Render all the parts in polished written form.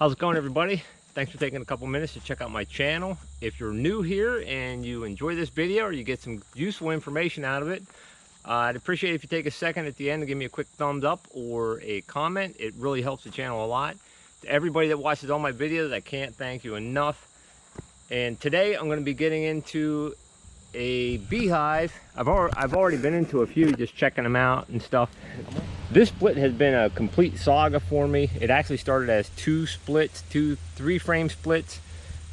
How's it going, everybody? Thanks for taking a couple minutes to check out my channel. If you're new here and you enjoy this video or you get some useful information out of it, I'd appreciate it if you take a second at the end to give me a quick thumbs up or a comment. It really helps the channel a lot. To everybody that watches all my videos, I can't thank you enough. And today I'm going to be getting into a beehive. I've already been into a few, just checking them out and stuff. This split has been a complete saga for me. It actually started as two three-frame splits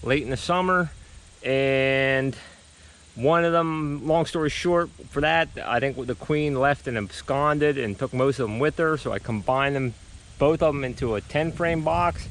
late in the summer, and one of them, long story short, for that, I think the queen left and absconded and took most of them with her, so I combined them, both of them, into a 10-frame box.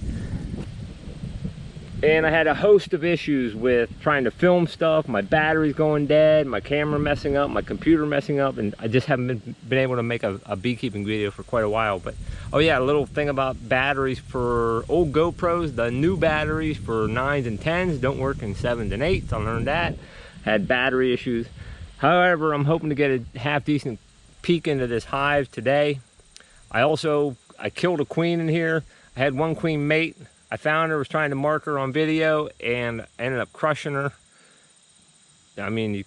And I had a host of issues with trying to film stuff, my battery's going dead, my camera messing up, my computer messing up, and I just haven't been able to make a beekeeping video for quite a while. But oh yeah, a little thing about batteries for old GoPros: the new batteries for 9s and 10s don't work in 7s and 8s. I learned that. Had battery issues. However, I'm hoping to get a half decent peek into this hive today. I killed a queen in here. I had one queen mate. I found her, was trying to mark her on video, and I ended up crushing her. I mean,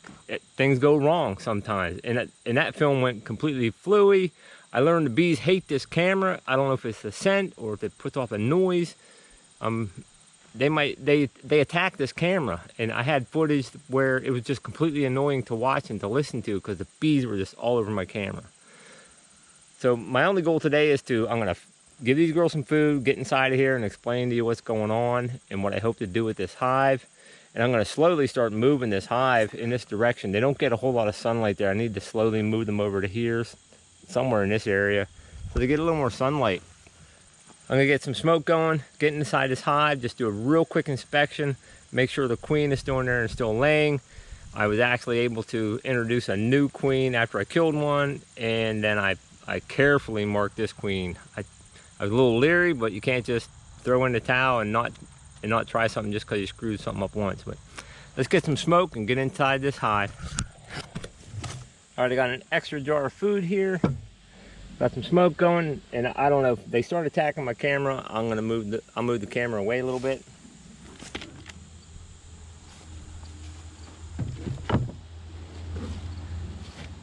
things go wrong sometimes. And that film went completely fluey. I learned the bees hate this camera. I don't know if it's the scent or if it puts off a noise. They attack this camera, and I had footage where it was just completely annoying to watch and to listen to because the bees were just all over my camera. So my only goal today is I'm gonna give these girls some food, get inside of here and explain to you what's going on and what I hope to do with this hive. And I'm gonna slowly start moving this hive in this direction. They don't get a whole lot of sunlight there. I need to slowly move them over to here, somewhere in this area, so they get a little more sunlight. I'm gonna get some smoke going, get inside this hive, just do a real quick inspection, make sure the queen is still in there and still laying. I was actually able to introduce a new queen after I killed one, and then I carefully marked this queen. I was a little leery, but you can't just throw in the towel and not try something just because you screwed something up once. But let's get some smoke and get inside this hive. All right, I got an extra jar of food here. Got some smoke going, and I don't know if they start attacking my camera. I'll move the camera away a little bit.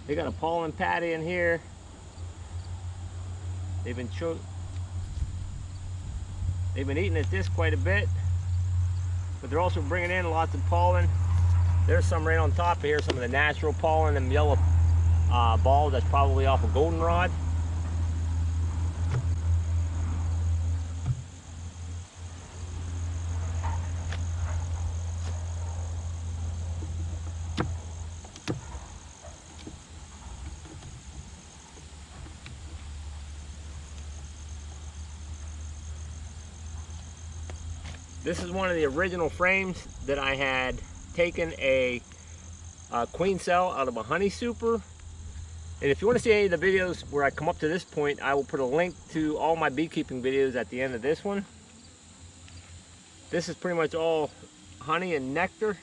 They got a pollen patty in here. They've been eating at this quite a bit, but they're also bringing in lots of pollen. There's some right on top of here, some of the natural pollen and yellow balls. That's probably off a goldenrod. This is one of the original frames that I had taken a queen cell out of a honey super. And if you want to see any of the videos where I come up to this point, I will put a link to all my beekeeping videos at the end of this one. This is pretty much all honey and nectar.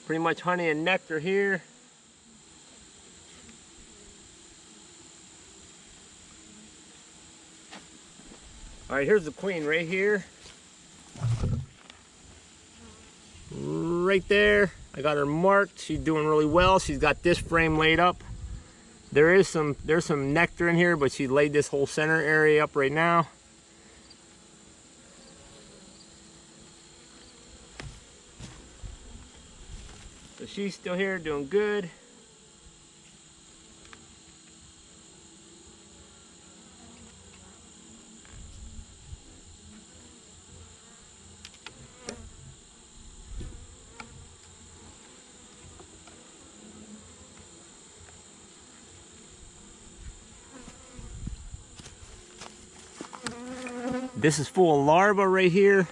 Pretty much honey and nectar here. All right, here's the queen right here. Right there. I got her marked. She's doing really well. She's got this frame laid up. There's some nectar in here, but she laid this whole center area up right now. So she's still here doing good. This is full of larvae right here.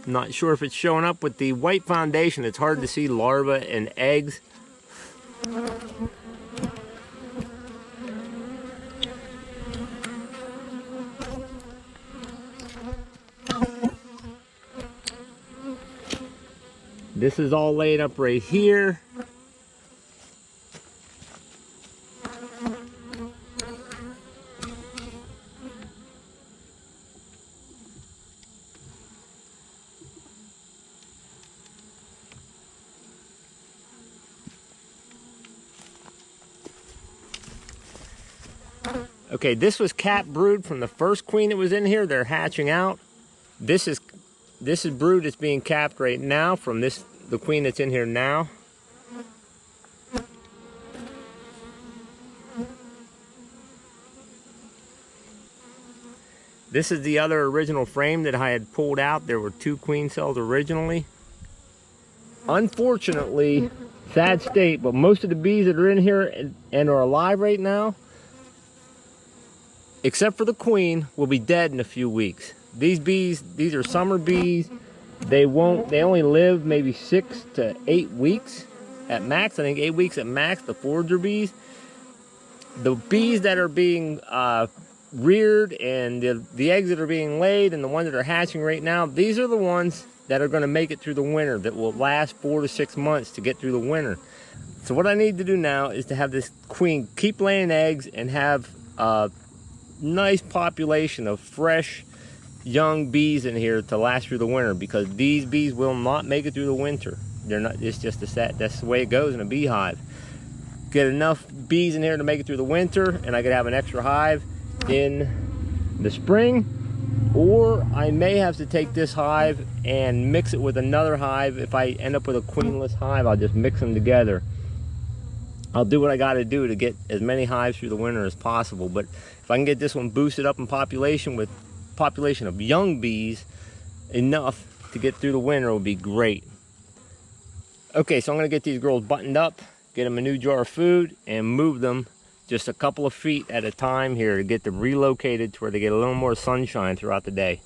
I'm not sure if it's showing up with the white foundation. It's hard to see larvae and eggs. This is all laid up right here. Okay, this was capped brood from the first queen that was in here. They're hatching out. This is brood that's being capped right now from the queen that's in here now. This is the other original frame that I had pulled out. There were 2 queen cells originally. Unfortunately, sad state, but most of the bees that are in here and are alive right now, except for the queen, will be dead in a few weeks. These bees, these are summer bees. They only live maybe 6 to 8 weeks at max. I think 8 weeks at max, the forager bees. The bees that are being reared and the eggs that are being laid and the ones that are hatching right now, these are the ones that are going to make it through the winter, that will last 4 to 6 months to get through the winter. So what I need to do now is to have this queen keep laying eggs and have a nice population of fresh young bees in here to last through the winter, because these bees will not make it through the winter. They're not, it's just that's the way it goes in a beehive. Get enough bees in here to make it through the winter, and I could have an extra hive in the spring, or I may have to take this hive and mix it with another hive. If I end up with a queenless hive, I'll just mix them together. I'll do what I got to do to get as many hives through the winter as possible. But if I can get this one boosted up in population with population of young bees enough to get through the winter, would be great. Okay, so I'm going to get these girls buttoned up, get them a new jar of food, and move them just a couple of feet at a time here to get them relocated to where they get a little more sunshine throughout the day.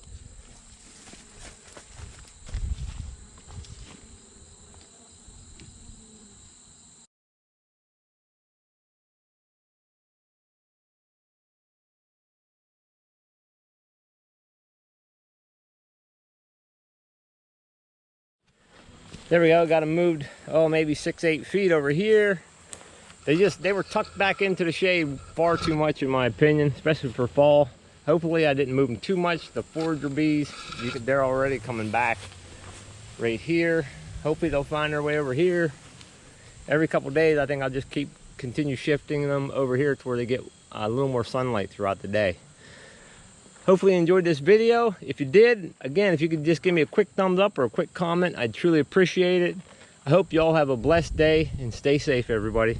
There we go, got them moved, oh, maybe 6-8 feet over here. They were tucked back into the shade far too much in my opinion, especially for fall. Hopefully I didn't move them too much. The forager bees, they're already coming back right here. Hopefully they'll find their way over here. Every couple days I think I'll just continue shifting them over here to where they get a little more sunlight throughout the day. Hopefully you enjoyed this video. If you did, again, if you could just give me a quick thumbs up or a quick comment, I'd truly appreciate it. I hope you all have a blessed day and stay safe, everybody.